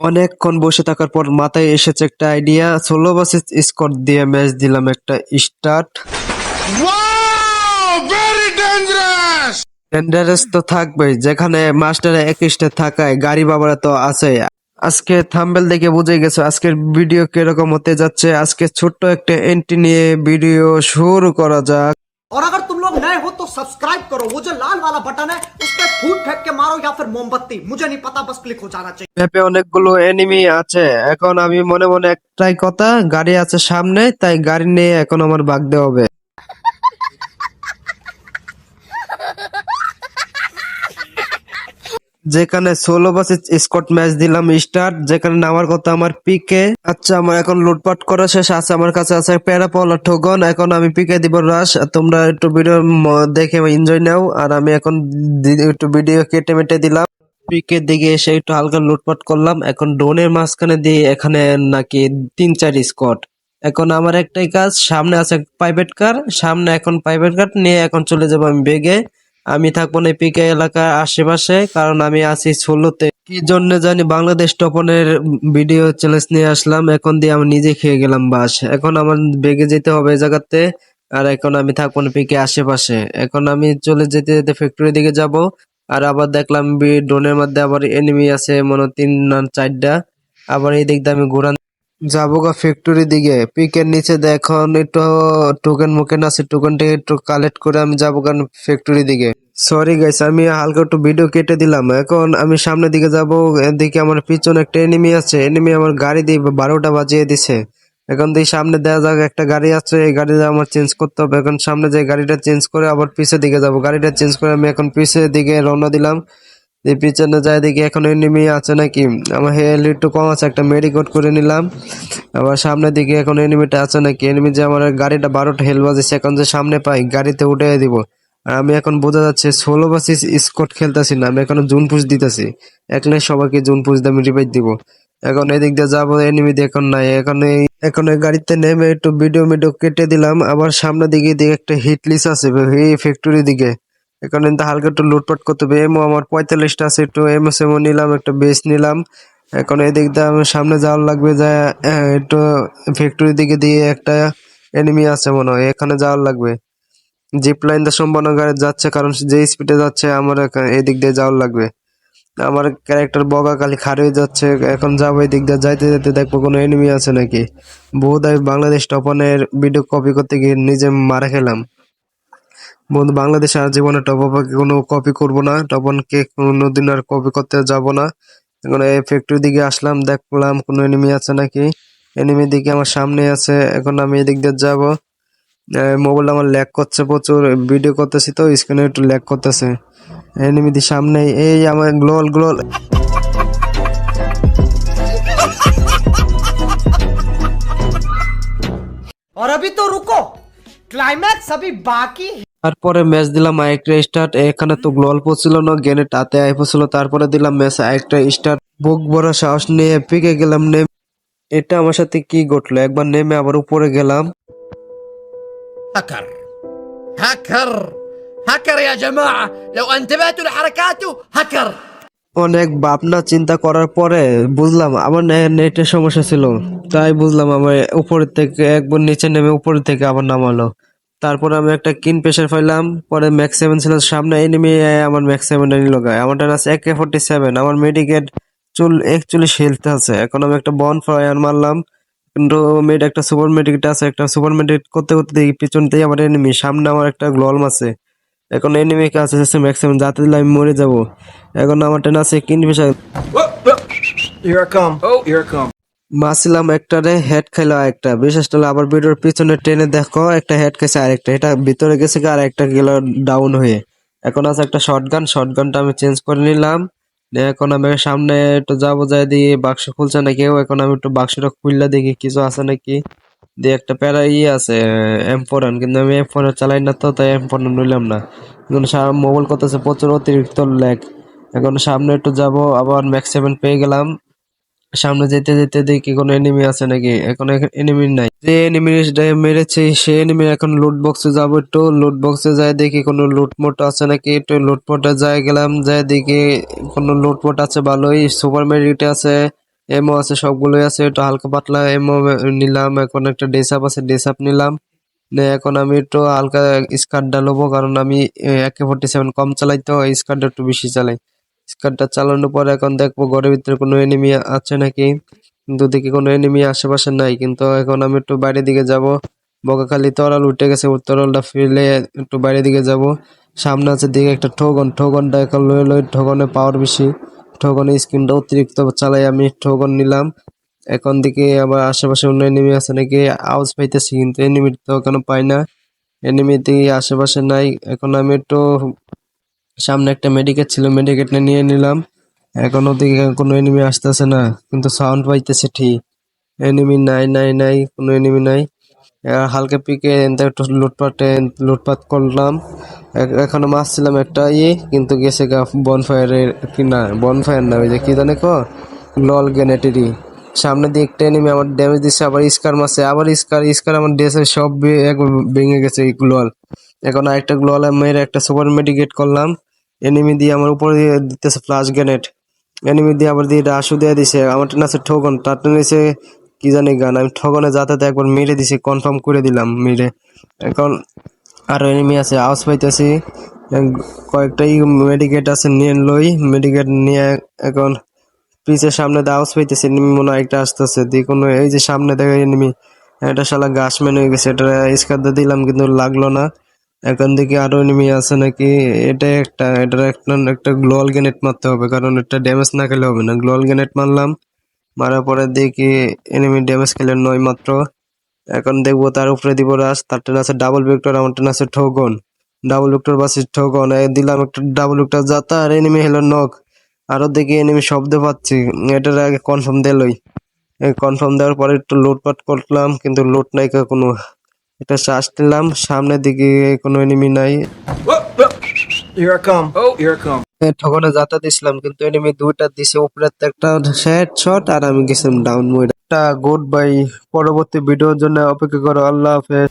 অনেকক্ষণ বসে থাকার পর মাথায় এসেছে একটা আইডিয়া, সোলো ভার্সেস স্কোয়াড দিয়ে ম্যাচ দিলাম একটা স্টার্ট। ডেঞ্জারাস তো থাকবেই, যেখানে মাস্টারে 21টা থাকায় গাড়ি বাবারা তো আছে। আজকে থাম্বেল দেখে বুঝে গেছো আজকের ভিডিও কিরকম হতে যাচ্ছে। আজকে ছোট্ট একটা এন্ট্রি নিয়ে ভিডিও শুরু করা যাক। और अगर तुम लोग नए हो तो सब्सक्राइब करो, वो जो लाल वाला बटन है उस पर फूट फेंक के मारो या फिर मोमबत्ती, मुझे नहीं पता, बस क्लिक हो जाना चाहिए। ম্যাপে অনেকগুলো এনিমি আছে। এখন আমি মনে মনে একটাই কথা, গাড়ি আছে সামনে, তাই গাড়ি নিয়ে এখন আমার ভাগতে হবে। যেখানে সোলো ভার্সেস স্কোয়াড ম্যাচ দিলাম স্টার্ট, যেখানে নামার কথা আমার পিকে। আচ্ছা, আমার এখন লুটপাট করা শেষ আছে, আমার কাছে আছে প্যারাপল আর ঠোগন। এখন আমি পিকে দিব রাশ। তোমরা একটু ভিডিও দেখে এনজয় নাও, আর আমি এখন একটু ভিডিও কেটে মেটে দিলাম। পিকের দিকে এসে একটু হালকা লুটপাট করলাম। এখন ড্রোনের মাঝখানে দিয়ে এখানে নাকি 3-4 স্কোয়াড। এখন আমার একটাই কাজ, সামনে আছে প্রাইভেট কার, সামনে এখন প্রাইভেট কার নিয়ে এখন চলে যাবো আমি বেগে। আমি থাকবো না পিকে এলাকার আশেপাশে, কারণ আমি আছি ষোলোতে। কি জন্য জানি বাংলাদেশ টপনের ভিডিও চ্যালেঞ্জ নিয়ে আসলাম, এখন দিয়ে আমি নিজে খেয়ে গেলাম বাস। এখন আমার বেগে যেতে হবে এই জায়গাতে, আর এখন আমি থাকবো না পিকে আশেপাশে। এখন আমি চলে যেতে যেতে ফ্যাক্টরি দিকে যাব। আর আবার দেখলাম ড্রোনের মধ্যে আবার এনিমি আছে মনে হয় 3 না 4টা। আবার এই দিক দিয়ে আমি ঘুরান যাবো গা ফ্যাক্টরি দিকে। পিকের নিচে দেখুন একটু টোকেন মোকেন আছে, টোকেনটা একটু কালেক্ট করে আমি যাবো গান ফ্যাক্টরি দিকে। সরি গাইস, আমি হালকা একটু ভিডিও কেটে দিলাম। এখন আমি সামনের দিকে যাব, এদিকে আমার পিছনে একটা এনিমি আছে, এনিমি আমার গাড়ি দিয়ে 12টা বাজিয়ে দিছে। এখন দিয়ে সামনে দেওয়া যাক একটা গাড়ি আছে, এই গাড়িটা আমার চেঞ্জ করতে হবে। এখন সামনে যে গাড়িটা চেঞ্জ করে আবার পিছের দিকে যাব, গাড়িটা চেঞ্জ করে আমি এখন পিছের দিকে রওনা দিলাম। এই পিছনে যায় দেখি এখন এনিমি আছে নাকি। আমার হেল একটু কম আছে, একটা মেডিকোট করে নিলাম। আবার সামনের দিকে এখন এনিমিটা আছে নাকি। এনিমি যে আমার গাড়িটা 12টা হেল বাজেছে, এখন যে সামনে পাই গাড়িতে উঠে দিব। আর আমি এখন বোঝা যাচ্ছে সোলো ভার্সেস স্কোয়াড খেলতেছি না, আমি এখন জুন পুশ দিতেছি। একলাই সবাইকে জুন পুশ দিয়ে আমি রিভাইভ দিব। এখন এদিক দিয়ে যাবো, এনিমি এখন নাই। এখন এই গাড়িতে নেমে একটু ভিডিও কেটে দিলাম। আবার সামনের দিকে একটা হিট লিস্ট আছে এই ফ্যাক্টরি দিকে। এখন কিন্তু হালকা একটু লুটপাট করতে হবে। এমও আমার 45টা আছে, একটু এমও নিলাম, একটা বেস নিলাম। এখন এদিক দিয়ে আমার সামনে যাওয়ার লাগবে, যায় একটু ফ্যাক্টরি দিকে দিয়ে একটা এনিমি আছে মনে হয়, এখানে যাওয়ার লাগবে। জিপ লাইন দিয়ে সম্ভাবনা গাড়ি যাচ্ছে, কারণ যে স্পিডে যাচ্ছে আমার এদিক দিয়ে যাওয়ার লাগবে। আমার ক্যারেক্টার বগা খালি খার হয়ে যাচ্ছে। এখন যাবো এদিক দিয়ে, যাইতে যেতে দেখবো কোনো এনিমি আছে নাকি। বহুত আমি বাংলাদেশ টপনের ভিডিও কপি করতে গিয়ে নিজে মারা খেলাম। বন্ধু, বাংলাদেশে আর জীবনে টপনকে কোনো কপি করব না, টপনকে কোনোদিন আর কপি করতে যাব না। এখন এই ফ্যাক্টরি দিকে আসলাম, দেখলাম কোনো এনিমি আছে নাকি। এনিমি দিকে আমার সামনে আছে, এখন আমি এদিক দিয়ে যাব। মোবাইল আমার ল্যাগ করছে প্রচুর, ভিডিও করতেছি তো স্ক্রিনে একটু ল্যাগ করতেছে। এনিমি দি সামনে, এই আমার গ্লোল গ্লোল। और अभी तो रुको, क्लाइमैक्स अभी बाकी है। তারপরে ম্যাচ দিলাম আরেকটা স্টার্ট। এখানে তো গ্লোল পড়ছিল না, গেনে টাতে আই পড়ছিল। তারপরে দিলাম ম্যাচ আরেকটা স্টার্ট। বুক ভরা সাহস নিয়ে পিকে গেলাম। এটা আমার সাথে কি ঘটলো, একবার নেমে আবার উপরে গেলাম। هكر هكر هكر يا جماعة، لو انتبهتوا لحركاته هكر. অনেক ভাবনা চিন্তা করার পরে বুঝলাম আমার নেটের সমস্যা ছিল, তাই বুঝলাম আমার উপরের থেকে একবার নিচে নেমে উপরের থেকে আবার নামালো। তারপরে আমি একটা কিন প্রেশার পাইলাম। পরে ম্যাক্স 7 ছিল সামনে, এনিমি আমার ম্যাক্স 7 নিল গায়ে। আমার টান আছে AK-47, আমার মেডিকেট চুল 41 হেলথ আছে। এখন আমি একটা বন ফায়ার মারলাম, কিন্তু একটা সুপার মেডিকেট আছে, একটা সুপার মেডিকেট করতে করতে দেখি পিছন থেকে আমার এনিমি, সামনে আমার একটা গ্লোল আছে। এখন এনিমি কাছে আছে ম্যাক্সিমাম, যাতে দিলে আমি মরে যাব। এখন আমার টেন আছে কিন পেশা Here I come. Oh, here I come. মারছিলাম, একটারে হেড খাইলো একটা। বিশেষ করে আবার ভিডিওর পিছনে টেনে দেখো একটা হেড খাইছে, আরেকটা এটা ভিতরে গেছে আর একটা গেল ডাউন হয়ে। এখন আছে একটা শটগান, শটগানটা আমি চেঞ্জ করে নিলাম। এখন আমি সামনে একটু যাবো, যাই দিয়ে বাক্স খুলছে না কেউ। এখন আমি একটু বাক্সটা খুললে দেখি কিছু আছে নাকি। দিয়ে একটা প্যারা আছে M4, কিন্তু আমি M4 চালাই না তো, তাই M4 নিলাম না। এখন মোবাইল করতেছে প্রচুর অতিরিক্ত ল্যাগ। এখন সামনে একটু যাব, আবার ম্যাক্স 7 পেয়ে গেলাম। সামনে যেতে যেতে দেখি কোনো এনিমি আছে নাকি। এখন এনিমি নাই, যে এনিমি মেরেছে সে এনিমি। এখন লুট বক্সে যাবো, একটু লুট বক্সে যাই দেখি কোনো লুটমোট আছে নাকি। একটু লুটমোটে যাই গেলাম, যাই দেখি কোনো লুটমোট আছে ভালোই, সুপার মেডিকেট আছে, এমও আছে, সবগুলোই আছে, একটু হালকা পাতলা এমও নিলাম। এখন একটা ডেসাপ আছে, ডেসাপ নিলাম। এখন আমি একটু হালকা স্কার্টটা নেবো, কারণ আমি AK-47 কম চালাই, তো স্কার্টটা একটু বেশি চালাই। স্কার্টটা চালানোর পরে এখন দেখবো ঘরের ভিতরে কোনো এনিমি আছে নাকি, কিন্তু দেখি কোনো এনিমি আশেপাশে নাই। কিন্তু এখন আমি একটু বাইরের দিকে যাব, বগাখালি তরাল উঠে গেছে, তরালটা ফেলে একটু বাইরের দিকে যাব। সামনে আছে দিকে একটা ঠোগন, ঠোগনটা এখন লই ঠোগনের পাওয়ার বেশি, ঠোগনের স্কিনটা অতিরিক্ত চালাই, আমি ঠোগন নিলাম। এখন দিকে আবার আশেপাশে অন্য এনিমি আছে নাকি আওয়াজ পাইতেছি, কিন্তু এনিমি তো এখনো পাই না, এনিমি দিকে আশেপাশে নাই। এখন আমি একটু সামনে একটা মেডিকেট ছিল, মেডিকেটটা নিয়ে নিলাম। এখন ওদিকে কোনো এনিমি আসতেছে না, কিন্তু সাউন্ড পাইতেছে ঠিক। এনিমি নাই নাই নাই, কোনো এনিমি নাই। হালকা পিকে একটু লুটপাট করলাম। এখনো মারছিলাম একটা কিন্তু গেছে গা বনফায়ারের, কি না বনফায়ার না, ওই যে কি জানে লল গ্রেনেটেরই। সামনে দিয়ে একটা এনিমি আমার ড্যামেজ দিচ্ছে, আবার স্কার মারছে, আবার স্কার আমার ড্রেসে সব একবার ভেঙে গেছে এই গ্লোয়াল। এখন আরেকটা গ্লোয়াল মেরে একটা সুপার মেডিকেট করলাম। এনিমি দিয়ে আমার উপরে দিয়ে দিতেছে ফ্লাশ গ্রেনেড, এনিমি দিয়ে আবার দিয়ে রাশু দিয়ে দিছে। আমার আছে ঠগন, তার নিচে কি জানি গান, আমি ঠগনে যাতে একবার মেরে দিছি, কনফার্ম করে দিলাম মেরে। এখন আরো এনিমি আছে, আওয়াজ পাইতেছি। কয়েকটাই মেডিকেট আছে, নিয়ে লই মেডিকেট নিয়ে এখন পিছের সামনে দিয়ে আওয়াজ পাইতেছি, এনিমি মনে হয় একটা আসতেছে, দিয়ে কোনো এই যে সামনে দেখে এনিমি, এটা শালা গাছম্যান হয়ে গেছে, এটা স্কার দিয়ে দিলাম কিন্তু লাগলো না। এখন দেখি আরো এনিমি আছে নাকি, একটা গ্লোয়াল গ্রেনেড মারতে হবে, কারণ এটা ড্যামেজ না খেলে হবে না। গ্লোয়াল গ্রেনেড মারলাম, মারার পরে দেখি এনিমি ড্যামেজ খেলে 9 মাত্র। এখন দেখবো তার উপরে দিব রাশ, তার টেন আছে ডাবল ভিক্টর, আমার টেন আছে ঠগন, ডাবল ভিক্টর বাসি ঠগন, দিলাম একটা ডাবল ভিক্টর যাতা, আর এনিমি হলো নক। আরো দেখি এনিমি শব্দ পাচ্ছি, এটার আগে কনফার্ম দিলই। কনফার্ম দেওয়ার পরে একটু লুটপাট করলাম, কিন্তু লুট নাই কোনো। এটা শ্বাস নিলাম, সামনের দিকে কোনো এনিমি নাই। Here I come. Here I come. ঠগনে যাতা দিছিলাম, কিন্তু এনিমি দুইটা দিছে, উপরে একটা হেডশট আর আমি গেছিলাম ডাউন। একটা গুড বাই, পরবর্তী ভিডিওর জন্য অপেক্ষা করো। আল্লাহ হাফেজ।